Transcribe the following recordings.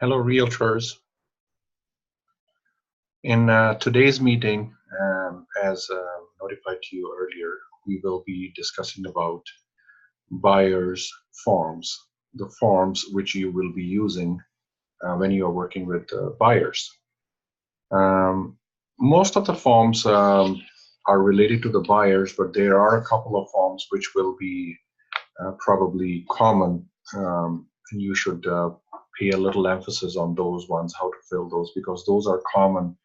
Hello, Realtors. In today's meeting, as notified to you earlier, we will be discussing about buyers' forms, the forms which you will be using when you are working with buyers. Most of the forms are related to the buyers, but there are a couple of forms which will be probably common, and you should pay a little emphasis on those ones, how to fill those, because those are common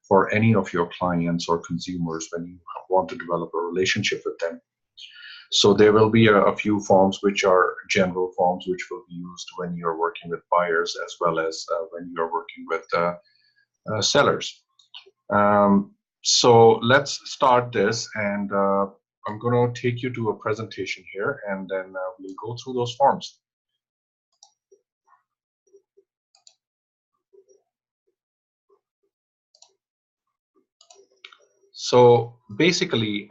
for any of your clients or consumers when you want to develop a relationship with them. So there will be a few forms which are general forms which will be used when you're working with buyers as well as when you're working with sellers. So let's start this, and I'm going to take you to a presentation here, and then we'll go through those forms. So basically,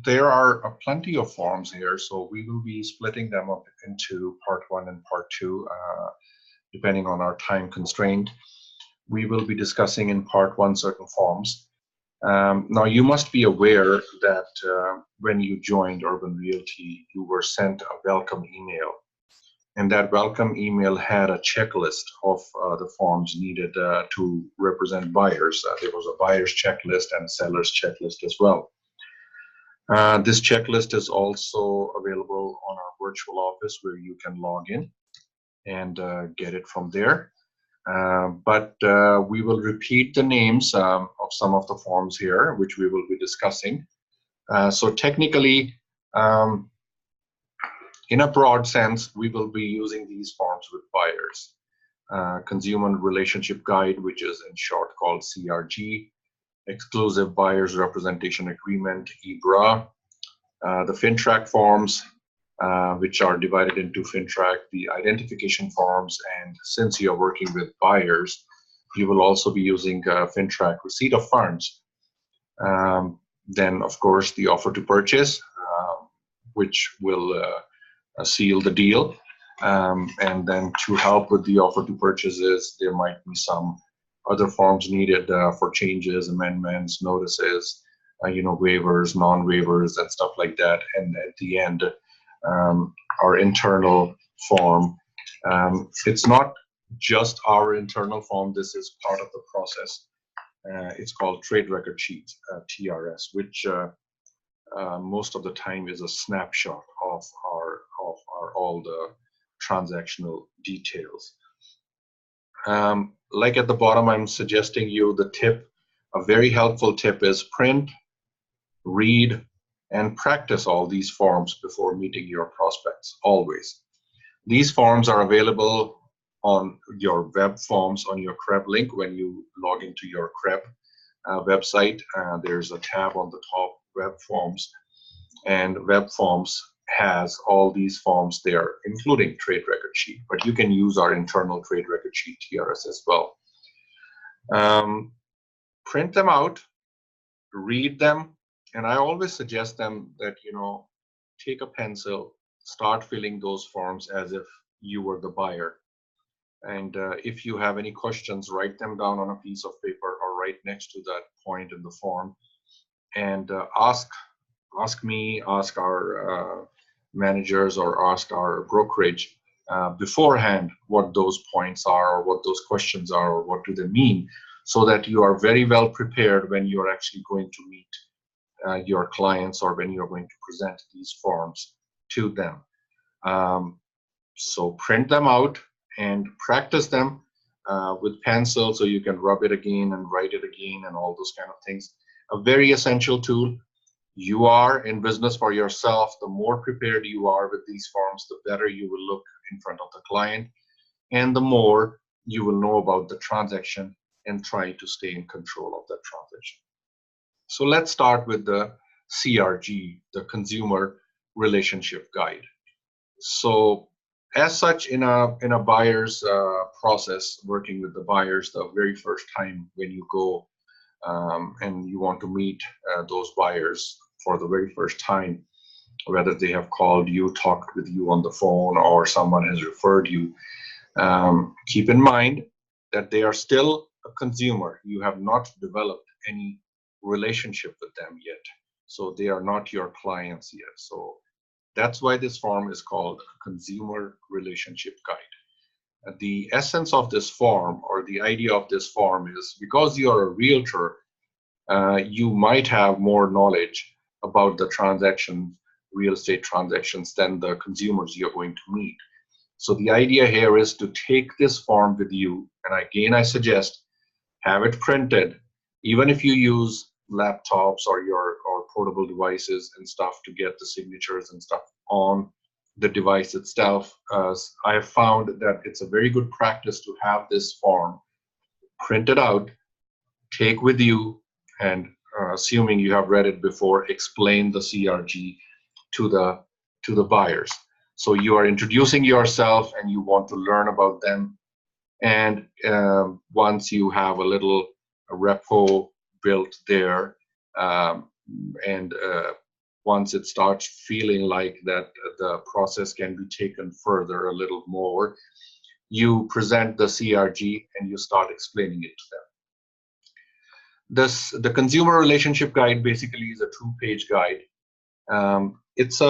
there are plenty of forms here, so we will be splitting them up into part 1 and part 2, depending on our time constraint. We will be discussing in part 1 certain forms. Now, you must be aware that when you joined Urban Realty, you were sent a welcome email. And that welcome email had a checklist of the forms needed to represent buyers. There was a buyer's checklist and a seller's checklist as well. This checklist is also available on our virtual office where you can log in and get it from there. But we will repeat the names of some of the forms here, which we will be discussing. So technically, in a broad sense, we will be using these forms with buyers. Consumer Relationship Guide, which is in short called CRG, Exclusive Buyers Representation Agreement, EBRA, the FINTRAC forms, which are divided into FINTRAC, the identification forms, and since you're working with buyers, you will also be using FINTRAC receipt of funds. Then, of course, the offer to purchase, which will seal the deal. And then to help with the offer to purchases, there might be some other forms needed for changes, amendments, notices, waivers, non-waivers, and stuff like that. And at the end, our internal form. It's not just our internal form. This is part of the process. It's called Trade Record Sheet, TRS, which most of the time is a snapshot of all the transactional details. Like at the bottom, I'm suggesting you the tip. A very helpful tip is print, read, and practice all these forms before meeting your prospects, always. These forms are available on your web forms on your CREB link. When you log into your CREB website, there's a tab on the top, web forms, and web forms has all these forms there, including trade record sheet, but you can use our internal trade record sheet TRS as well. Print them out, read them, and I always suggest them that, take a pencil, start filling those forms as if you were the buyer. And if you have any questions, write them down on a piece of paper or right next to that point in the form, and ask me, ask our managers, or ask our brokerage beforehand what those points are, or what those questions are, or what do they mean, so that you are very well prepared when you're actually going to meet your clients or when you're going to present these forms to them. So print them out and practice them with pencil so you can rub it again and write it again and all those kind of things. A very essential tool. You are in business for yourself. The more prepared you are with these forms, the better you will look in front of the client, and the more you will know about the transaction and try to stay in control of that transaction. So let's start with the CRG, the Consumer Relationship Guide. So as such, in a buyer's process, working with the buyers, the very first time when you go and you want to meet those buyers for the very first time, whether they have called you, talked with you on the phone, or someone has referred you, Keep in mind that they are still a consumer. You have not developed any relationship with them yet. So they are not your clients yet. So that's why this form is called a consumer relationship guide. The essence of this form, or the idea of this form, is because you're a realtor, you might have more knowledge about the transaction, real estate transactions, than the consumers you're going to meet. So the idea here is to take this form with you, and again, I suggest have it printed, even if you use laptops or portable devices and stuff to get the signatures and stuff on the device itself. I have found that it's a very good practice to have this form printed out, take with you, and assuming you have read it before, explain the CRG to the buyers. So you are introducing yourself and you want to learn about them. And once you have a little rapport built there, and once it starts feeling like that the process can be taken further a little more, you present the CRG and you start explaining it to them. The consumer relationship guide basically is a 2-page guide. It's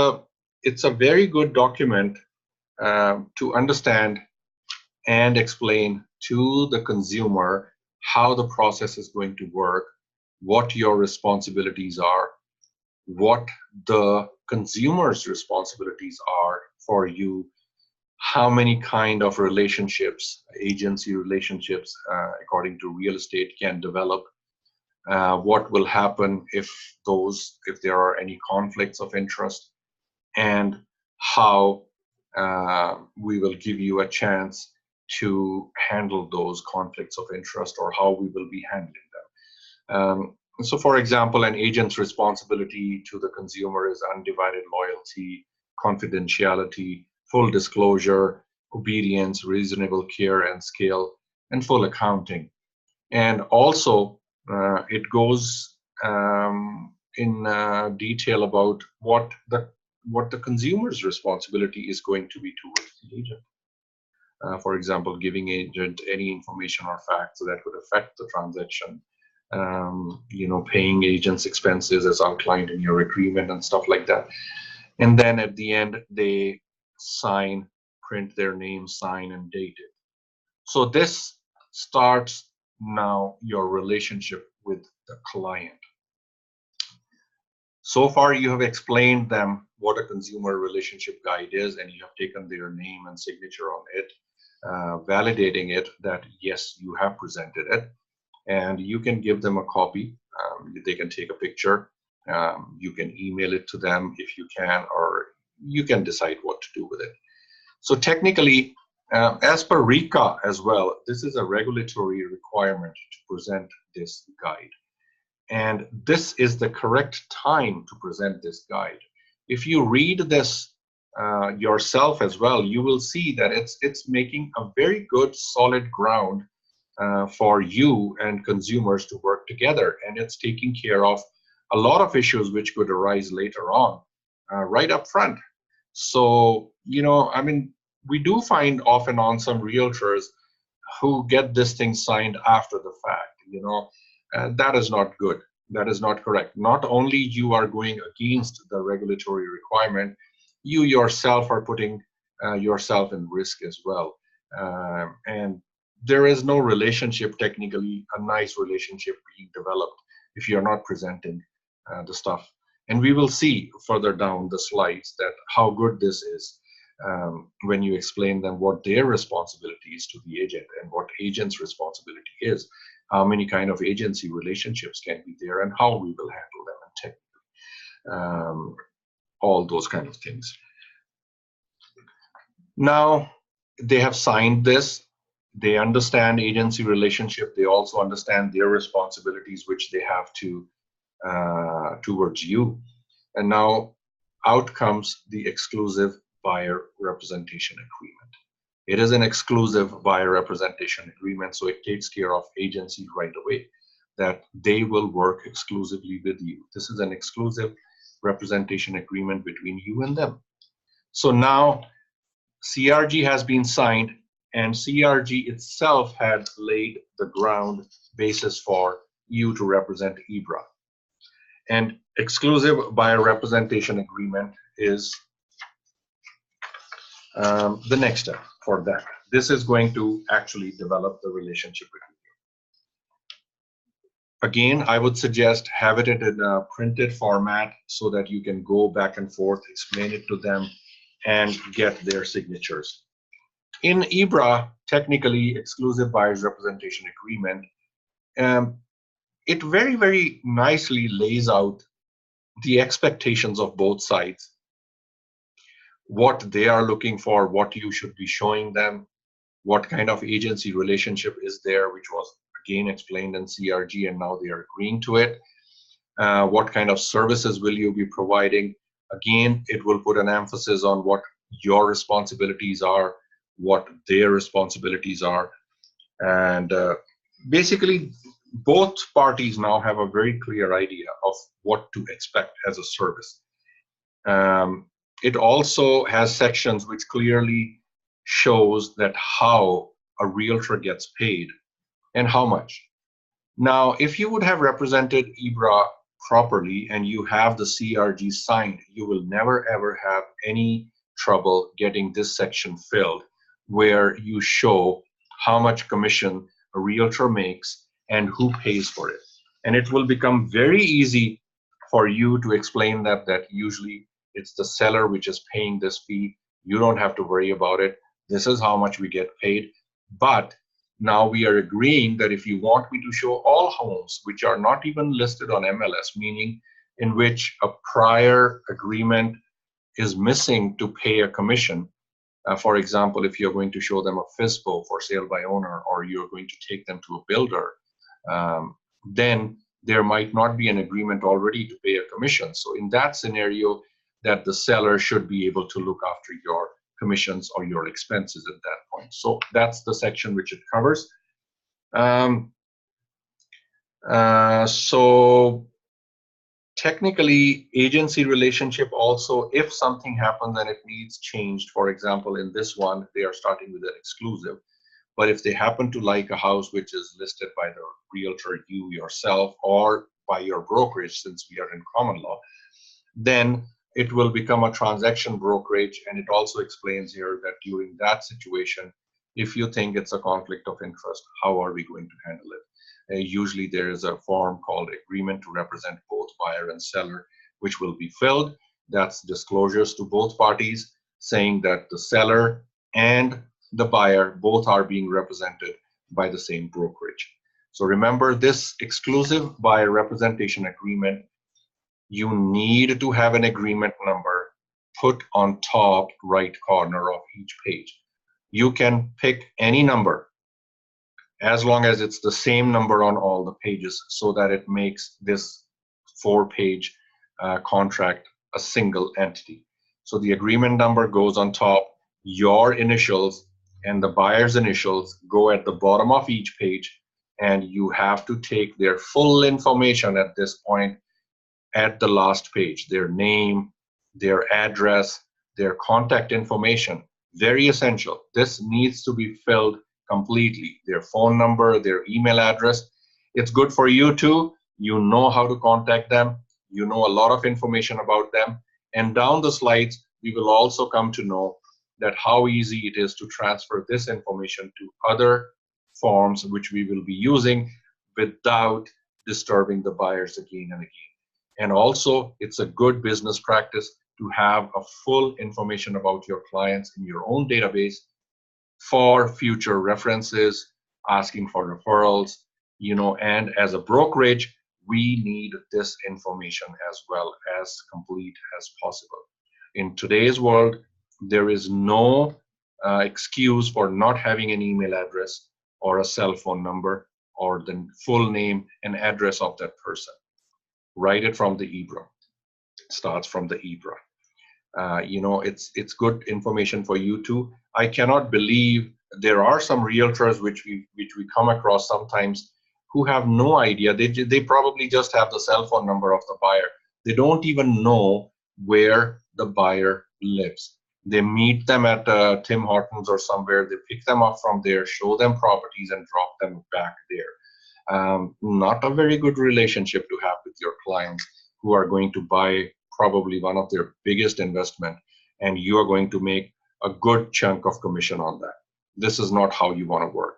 a very good document to understand and explain to the consumer how the process is going to work, what your responsibilities are, what the consumer's responsibilities are for you, how many kind of relationships, agency relationships, according to real estate, can develop, what will happen if there are any conflicts of interest, and how we will give you a chance to handle those conflicts of interest, or how we will be handling them. So for example, an agent's responsibility to the consumer is undivided loyalty, confidentiality, full disclosure, obedience, reasonable care and scale, and full accounting. And also it goes in detail about what the consumer's responsibility is going to be towards the agent. For example, giving agent any information or facts that would affect the transaction, paying agent's expenses as outlined in your agreement and stuff like that. And then at the end, they sign, print their name, sign, and date it. So this starts now your relationship with the client. So far, you have explained them what a consumer relationship guide is, and you have taken their name and signature on it, validating it that yes, you have presented it, and you can give them a copy. They can take a picture. You can email it to them if you can, or you can decide what to do with it. So technically, as per RECA as well, this is a regulatory requirement to present this guide. And this is the correct time to present this guide. If you read this yourself as well, you will see that it's making a very good solid ground for you and consumers to work together, and it's taking care of a lot of issues which could arise later on, right up front. So, we do find off and on some realtors who get this thing signed after the fact. That is not good. That is not correct. Not only you are going against the regulatory requirement, you yourself are putting yourself in risk as well. And there is no relationship, technically, a nice relationship being developed if you're not presenting the stuff. And we will see further down the slides that how good this is when you explain them what their responsibility is to the agent and what agent's responsibility is, how many kind of agency relationships can be there, and how we will handle them, and technically, all those kind of things. Now, they have signed this. They understand agency relationship. They also understand their responsibilities, which they have to towards you. And now out comes the exclusive buyer representation agreement. It is an exclusive buyer representation agreement, so it takes care of agency right away, that they will work exclusively with you. This is an exclusive representation agreement between you and them. So now CRG has been signed. and CRG itself had laid the ground basis for you to represent EBRA. And exclusive buyer representation agreement is the next step for that. This is going to actually develop the relationship between you. Again, I would suggest have it in a printed format so that you can go back and forth, explain it to them, and get their signatures. In EBRA, technically, exclusive buyers representation agreement, it very, very nicely lays out the expectations of both sides, what they are looking for, what you should be showing them, what kind of agency relationship is there, which was again explained in CRG, and now they are agreeing to it. What kind of services will you be providing? Again, it will put an emphasis on what your responsibilities are, what their responsibilities are, and basically both parties now have a very clear idea of what to expect as a service. It also has sections which clearly shows that how a realtor gets paid and how much. Now, if you would have represented EBRA properly and you have the CRG signed, you will never ever have any trouble getting this section filled, where you show how much commission a realtor makes and who pays for it. And it will become very easy for you to explain that usually it's the seller which is paying this fee. You don't have to worry about it. This is how much we get paid. But now we are agreeing that if you want me to show all homes which are not even listed on MLS, meaning in which a prior agreement is missing to pay a commission, for example, if you're going to show them a FISBO for sale by owner, or you're going to take them to a builder, then there might not be an agreement already to pay a commission. So in that scenario, that the seller should be able to look after your commissions or your expenses at that point. So that's the section which it covers. So technically, agency relationship also, if something happens and it needs changed, for example, in this one, they are starting with an exclusive. But if they happen to like a house which is listed by the realtor, you yourself, or by your brokerage, since we are in common law, then it will become a transaction brokerage. And it also explains here that during that situation, if you think it's a conflict of interest, how are we going to handle it? Usually there is a form called agreement to represent both buyer and seller, which will be filled. That's disclosures to both parties saying that the seller and the buyer both are being represented by the same brokerage. So remember, this exclusive buyer representation agreement, you need to have an agreement number put on top right corner of each page. You can pick any number as long as it's the same number on all the pages, so that it makes this 4-page contract a single entity. So the agreement number goes on top, your initials and the buyer's initials go at the bottom of each page, and you have to take their full information at this point at the last page, their name, their address, their contact information. Very essential. This needs to be filled completely. Their phone number, their email address. It's good for you too. You know how to contact them. You know a lot of information about them. And down the slides, we will also come to know that how easy it is to transfer this information to other forms which we will be using without disturbing the buyers again and again. And also, it's a good business practice to have a full information about your clients in your own database for future references, asking for referrals, and as a brokerage, we need this information as well, as complete as possible. In today's world, there is no excuse for not having an email address or a cell phone number or the full name and address of that person. Write it from the EBRA. It starts from the EBRA. It's good information for you too. I cannot believe there are some realtors which we come across sometimes who have no idea. They probably just have the cell phone number of the buyer. They don't even know where the buyer lives. They meet them at Tim Hortons or somewhere. They pick them up from there, show them properties, and drop them back there. Not a very good relationship to have with your clients who are going to buy probably one of their biggest investment, and you are going to make a good chunk of commission on that. This is not how you want to work.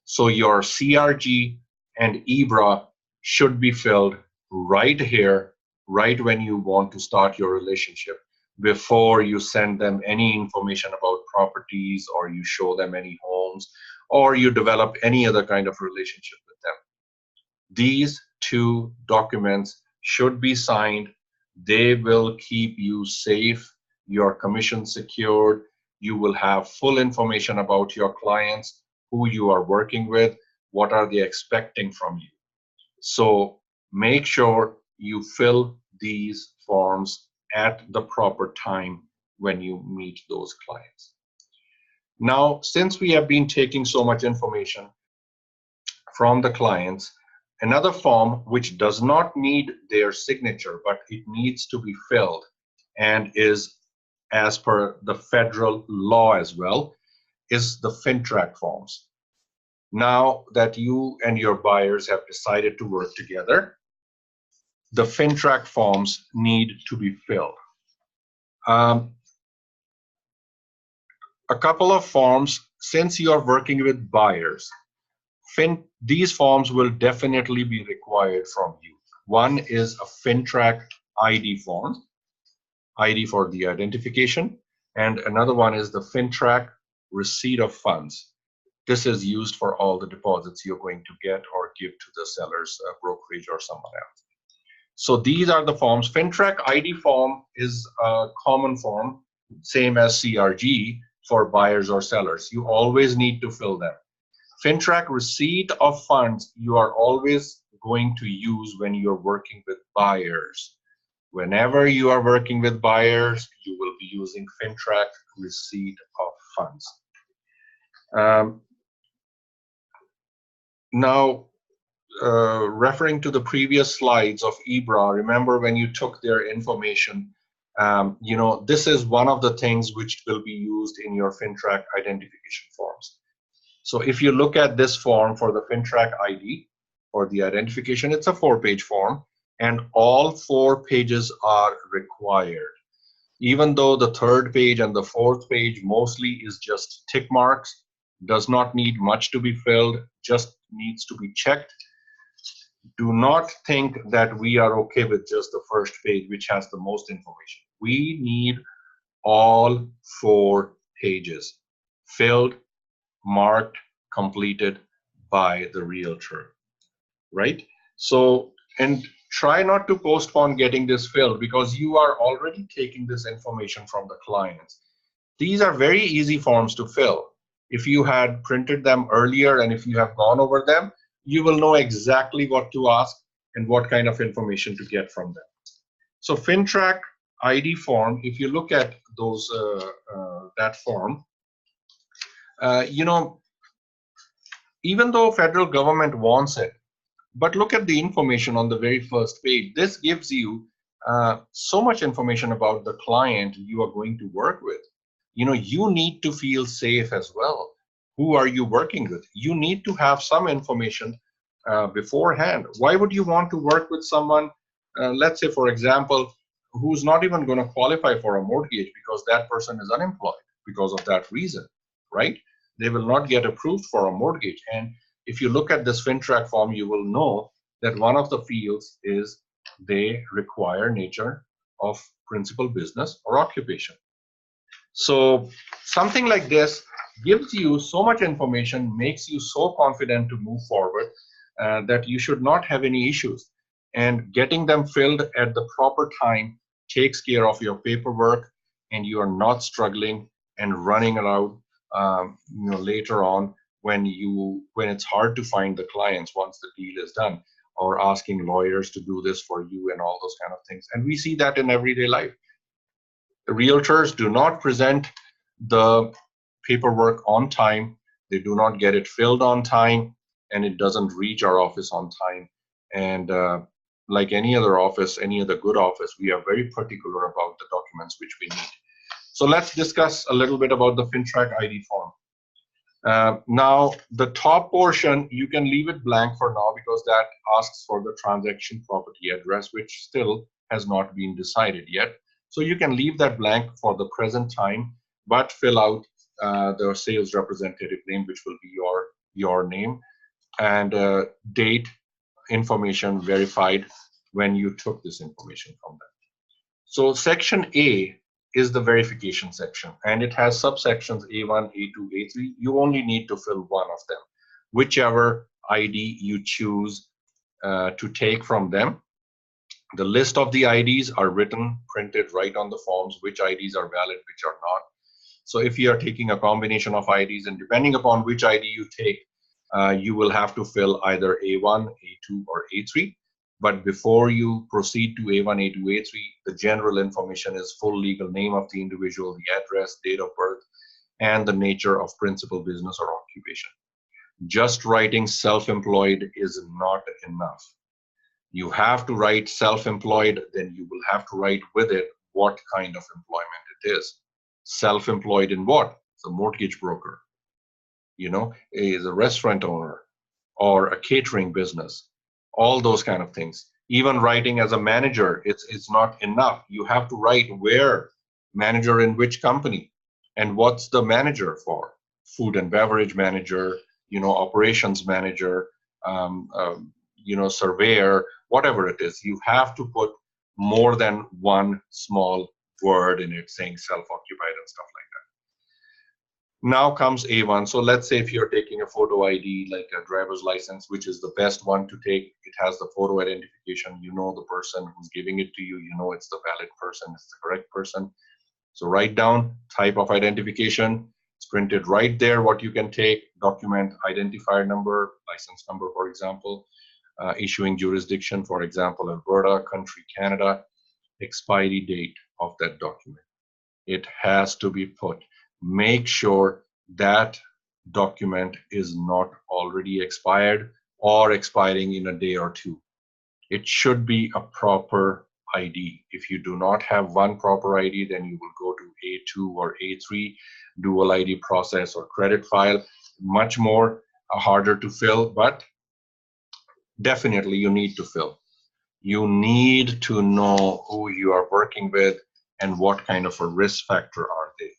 So your CRG and EBRA should be filled right here, right when you want to start your relationship, before you send them any information about properties, or you show them any homes, or you develop any other kind of relationship with them. These two documents should be signed. They will keep you safe, your commission secured. You will have full information about your clients, who you are working with, what are they expecting from you. So make sure you fill these forms at the proper time when you meet those clients. Now, since we have been taking so much information from the clients, another form which does not need their signature, but it needs to be filled and is as per the federal law as well, is the FINTRAC forms. Now that you and your buyers have decided to work together, the FINTRAC forms need to be filled. A couple of forms, since you are working with buyers, these forms will definitely be required from you. One is a FINTRAC ID form, ID for the identification, and another one is the FINTRAC receipt of funds. This is used for all the deposits you're going to get or give to the seller's brokerage or someone else. So these are the forms. FINTRAC ID form is a common form, same as CRG for buyers or sellers. You always need to fill them. FINTRAC receipt of funds you are always going to use when you're working with buyers. Whenever you are working with buyers, you will be using FINTRAC receipt of funds. Now, referring to the previous slides of EBRA, remember when you took their information, you know, this is one of the things which will be used in your FINTRAC identification forms. So if you look at this form for the FINTRAC ID or the identification, it's a 4-page form, and all 4 pages are required. Even though the 3rd page and the 4th page mostly is just tick marks, does not need much to be filled, just needs to be checked. Do not think that we are okay with just the 1st page, which has the most information. We need all 4 pages filled, marked, completed by the realtor, right? So, and try not to postpone getting this filled, because you are already taking this information from the clients. These are very easy forms to fill. If you had printed them earlier and if you have gone over them, you will know exactly what to ask and what kind of information to get from them. So FINTRAC ID form, if you look at those that form, you know, even though federal government wants it, but look at the information on the very first page. This gives you so much information about the client you are going to work with. You know, you need to feel safe as well. Who are you working with? You need to have some information beforehand. Why would you want to work with someone, let's say, for example, who's not even going to qualify for a mortgage because that person is unemployed because of that reason, right? They will not get approved for a mortgage. And if you look at this FINTRAC form, you will know that one of the fields is they require nature of principal business or occupation. So something like this gives you so much information, makes you so confident to move forward that you should not have any issues. And getting them filled at the proper time takes care of your paperwork, and you are not struggling and running around you know, later on when it's hard to find the clients once the deal is done, or asking lawyers to do this for you and all those kind of things. And we see that in everyday life. The realtors do not present the paperwork on time, they do not get it filled on time, and it doesn't reach our office on time. And like any other office, any other good office, we are very particular about the documents which we need. So let's discuss a little bit about the FINTRAC ID form. Now, the top portion, you can leave it blank for now because that asks for the transaction property address, which still has not been decided yet. So you can leave that blank for the present time, but fill out the sales representative name, which will be your name, and date information verified when you took this information from them. So section A is the verification section, and it has subsections A1, A2, A3. You only need to fill one of them, whichever ID you choose to take from them. The list of the IDs are written, printed right on the forms, which IDs are valid, which are not. So if you are taking a combination of IDs, and depending upon which ID you take, you will have to fill either A1, A2, or A3. But before you proceed to A1, A2, A3, the general information is full legal name of the individual, the address, date of birth, and the nature of principal business or occupation. Just writing self-employed is not enough. You have to write self-employed, then you will have to write with it what kind of employment it is. Self-employed in what? It's a mortgage broker, is a restaurant owner, or a catering business. All those kind of things. Even writing as a manager, it's not enough. You have to write where, manager in which company, and what's the manager for. Food and beverage manager, operations manager, surveyor, whatever it is. You have to put more than one small word in it saying self-occupied and stuff like that. Now comes A1. So let's say if you're taking a photo ID, like a driver's license, which is the best one to take. It has the photo identification. You know the person who's giving it to you. You know it's the valid person. It's the correct person. So write down type of identification. It's printed right there what you can take. Document identifier number, license number, for example. Issuing jurisdiction, for example, Alberta, country, Canada. Expiry date of that document. It has to be put. Make sure that document is not already expired or expiring in a day or two. It should be a proper ID. If you do not have one proper ID, then you will go to A2 or A3, dual ID process or credit file. Much more harder to fill, but definitely you need to fill. You need to know who you are working with and what kind of a risk factor are they.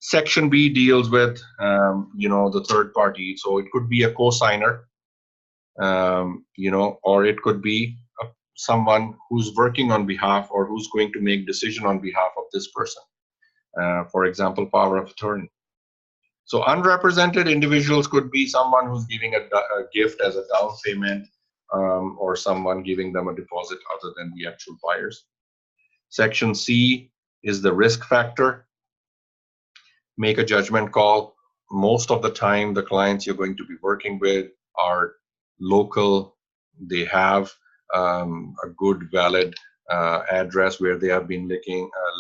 Section B deals with, the third party. So it could be a co-signer, or it could be someone who's working on behalf or who's going to make decision on behalf of this person. For example, power of attorney. So unrepresented individuals could be someone who's giving a gift as a down payment, or someone giving them a deposit other than the actual buyers. Section C is the risk factor. Make a judgment call. Most of the time, the clients you're going to be working with are local. They have a good, valid address where they have been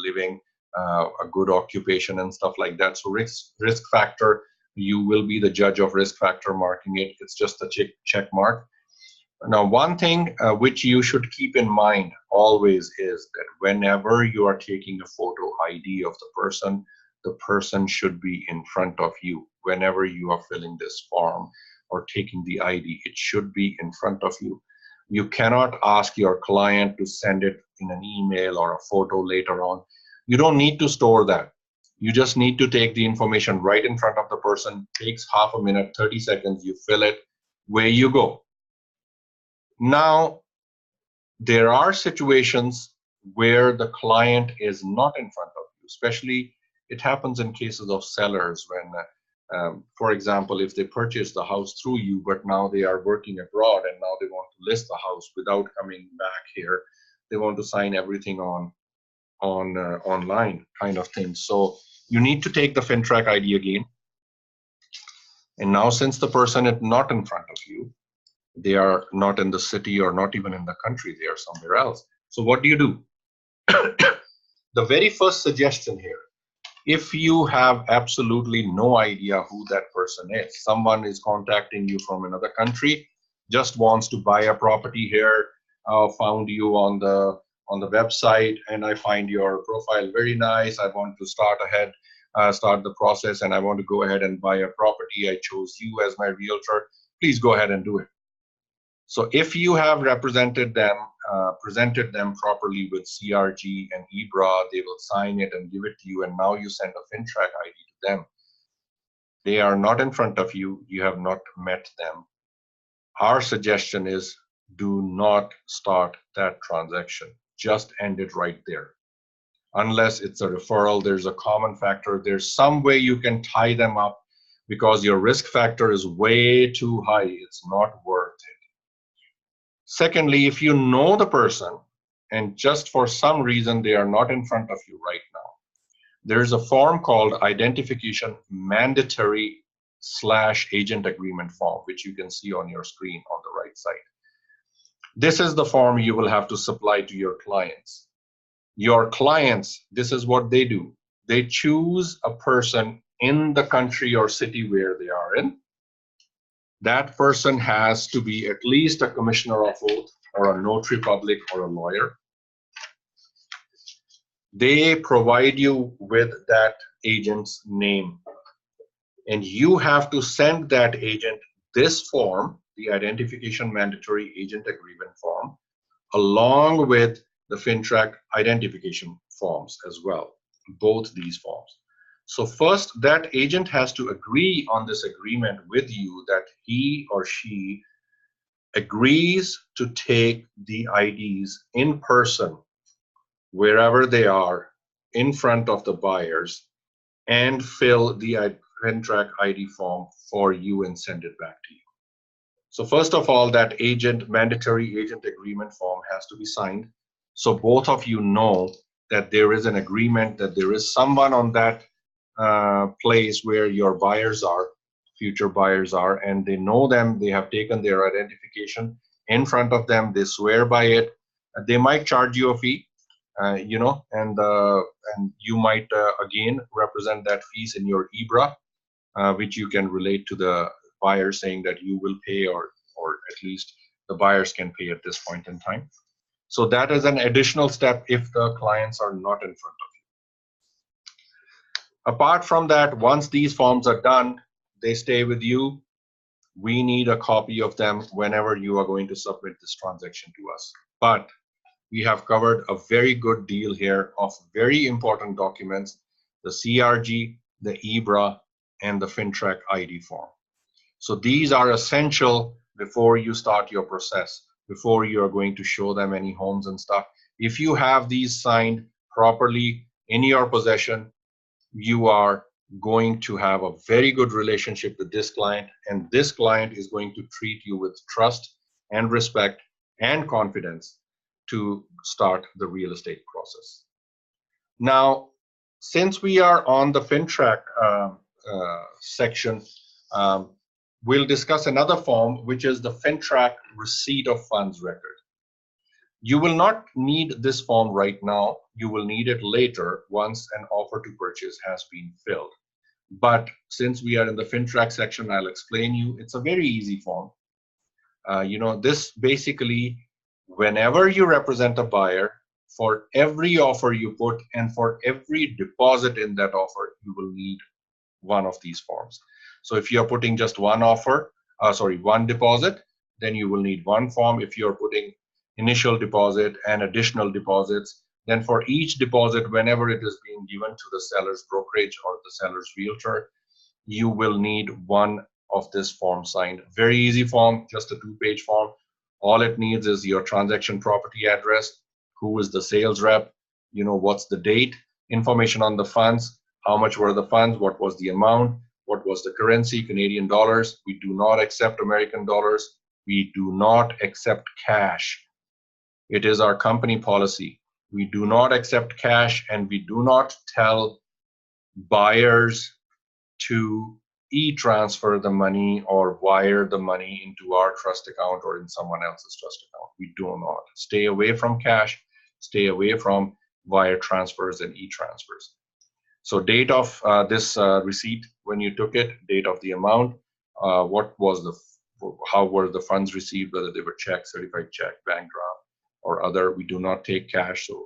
living, a good occupation and stuff like that. So risk factor, you will be the judge of risk factor, marking it. It's just a check mark. Now, one thing which you should keep in mind always is that whenever you are taking a photo ID of the person should be in front of you. Whenever you are filling this form or taking the ID, it should be in front of you. You cannot ask your client to send it in an email or a photo later on. You don't need to store that. You just need to take the information right in front of the person. Takes half a minute, 30 seconds, you fill it, away you go. Now, there are situations where the client is not in front of you, especially it happens in cases of sellers when, for example, if they purchase the house through you, but now they are working abroad and now they want to list the house without coming back here. They want to sign everything online kind of thing. So you need to take the FINTRAC ID again. And now since the person is not in front of you, they are not in the city or not even in the country, they are somewhere else. So what do? The very first suggestion here, if you have absolutely no idea who that person is, someone is contacting you from another country, just wants to buy a property here, found you on on the website and I find your profile very nice. I want to start the process, and I want to go ahead and buy a property. I chose you as my realtor. Please go ahead and do it. So if you have represented them, presented them properly with CRG and EBRA, they will sign it and give it to you, and now you send a FINTRAC ID to them. They are not in front of you. You have not met them. Our suggestion is do not start that transaction. Just end it right there. Unless it's a referral, there's a common factor, there's some way you can tie them up, because your risk factor is way too high. It's not worth it. Secondly, if you know the person and just for some reason they are not in front of you right now, there's a form called Identification Mandatory / Agent Agreement form, which you can see on your screen on the right side. This is the form you will have to supply to your clients. Your clients, this is what they do. They choose a person in the country or city where they are in. That person has to be at least a commissioner of oath or a notary public or a lawyer. They provide you with that agent's name, and you have to send that agent this form, the Identification Mandatory Agent Agreement form, along with the FINTRAC identification forms as well, both these forms. So first, that agent has to agree on this agreement with you that he or she agrees to take the IDs in person, wherever they are, in front of the buyers, and fill the FINTRAC ID form for you and send it back to you. So first of all, that mandatory agent agreement form has to be signed. So both of you know that there is an agreement, that there is someone on that place where your buyers are, future buyers are, and they know them, they have taken their identification in front of them, they swear by it. They might charge you a fee, and you might again represent that fees in your EBRA, which you can relate to the buyer, saying that you will pay, or at least the buyers can pay at this point in time. So that is an additional step if the clients are not in front of you. Apart from that, once these forms are done, they stay with you. We need a copy of them whenever you are going to submit this transaction to us. But we have covered a very good deal here of very important documents: the CRG, the EBRA, and the FINTRAC ID form. So these are essential before you start your process, before you are going to show them any homes and stuff. If you have these signed properly in your possession, you are going to have a very good relationship with this client, and this client is going to treat you with trust and respect and confidence to start the real estate process. Now, since we are on the FINTRAC section, we'll discuss another form, which is the FINTRAC Receipt of Funds Record. You will not need this form right now. You will need it later once an offer to purchase has been filled. But since we are in the FINTRAC section, I'll explain you. It's a very easy form. This basically, whenever you represent a buyer, for every offer you put and for every deposit in that offer, you will need one of these forms. So if you're putting just one deposit, then you will need one form. If you're putting initial deposit and additional deposits, then for each deposit, whenever it is being given to the seller's brokerage or the seller's realtor, you will need one of this form signed. Very easy form, just a 2-page form. All it needs is your transaction property address, who is the sales rep, what's the date, information on the funds, how much were the funds, what was the amount, what was the currency, Canadian dollars. We do not accept American dollars. We do not accept cash. It is our company policy. We do not accept cash, and we do not tell buyers to e-transfer the money or wire the money into our trust account or in someone else's trust account. We do not. Stay away from cash. Stay away from wire transfers and e-transfers. So date of this receipt, when you took it, date of the amount, how were the funds received, whether they were check, certified check, bank draft, or other. We do not take cash, so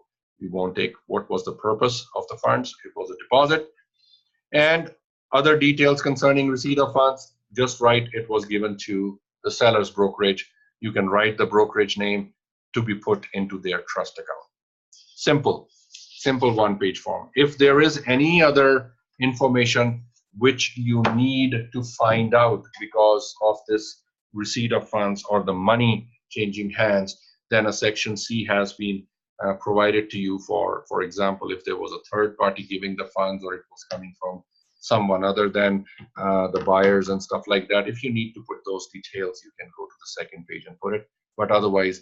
we won't take what was the purpose of the funds. It was a deposit. And other details concerning receipt of funds, just write it was given to the seller's brokerage. You can write the brokerage name to be put into their trust account. Simple one-page form. If there is any other information which you need to find out because of this receipt of funds or the money changing hands, then a section C has been provided to you for example, if there was a third party giving the funds or it was coming from someone other than the buyers and stuff like that. If you need to put those details, you can go to the second page and put it. But otherwise,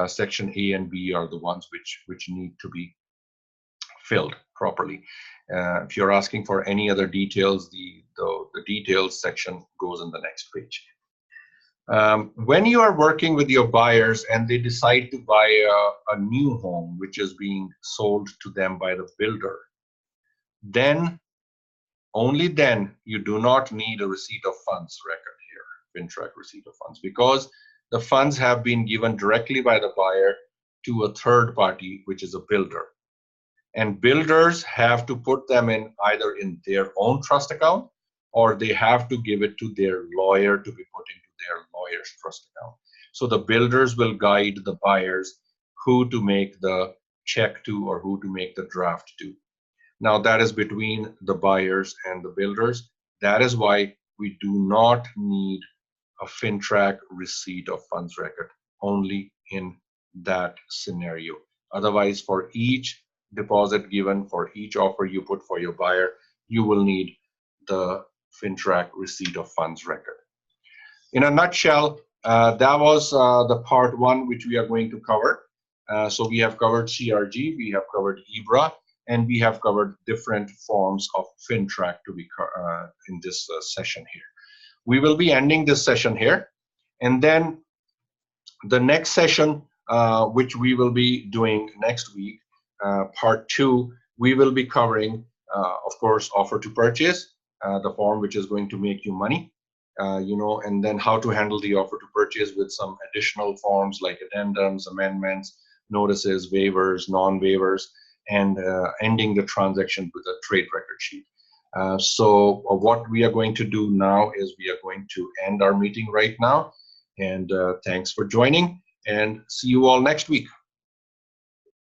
section A and B are the ones which need to be filled properly. If you're asking for any other details, the details section goes in the next page. When you are working with your buyers and they decide to buy a new home which is being sold to them by the builder, then only then you do not need a receipt of funds record here, FINTRAC receipt of funds, because the funds have been given directly by the buyer to a third party, which is a builder. And builders have to put them in either in their own trust account, or they have to give it to their lawyer to be put into their lawyer's trust account. So the builders will guide the buyers who to make the check to or who to make the draft to. Now that is between the buyers and the builders. That is why we do not need a FINTRAC receipt of funds record, only in that scenario. Otherwise, for each deposit given, for each offer you put for your buyer, you will need the FINTRAC receipt of funds record. In a nutshell, that was the part one which we are going to cover. So we have covered CRG, we have covered EBRA, and we have covered different forms of FINTRAC to be in this session here. We will be ending this session here, and then the next session, which we will be doing next week, part two, we will be covering, of course, offer to purchase, the form which is going to make you money, and then how to handle the offer to purchase with some additional forms like addendums, amendments, notices, waivers, non-waivers, and ending the transaction with a trade record sheet. So what we are going to do now is we are going to end our meeting right now. And thanks for joining, and see you all next week.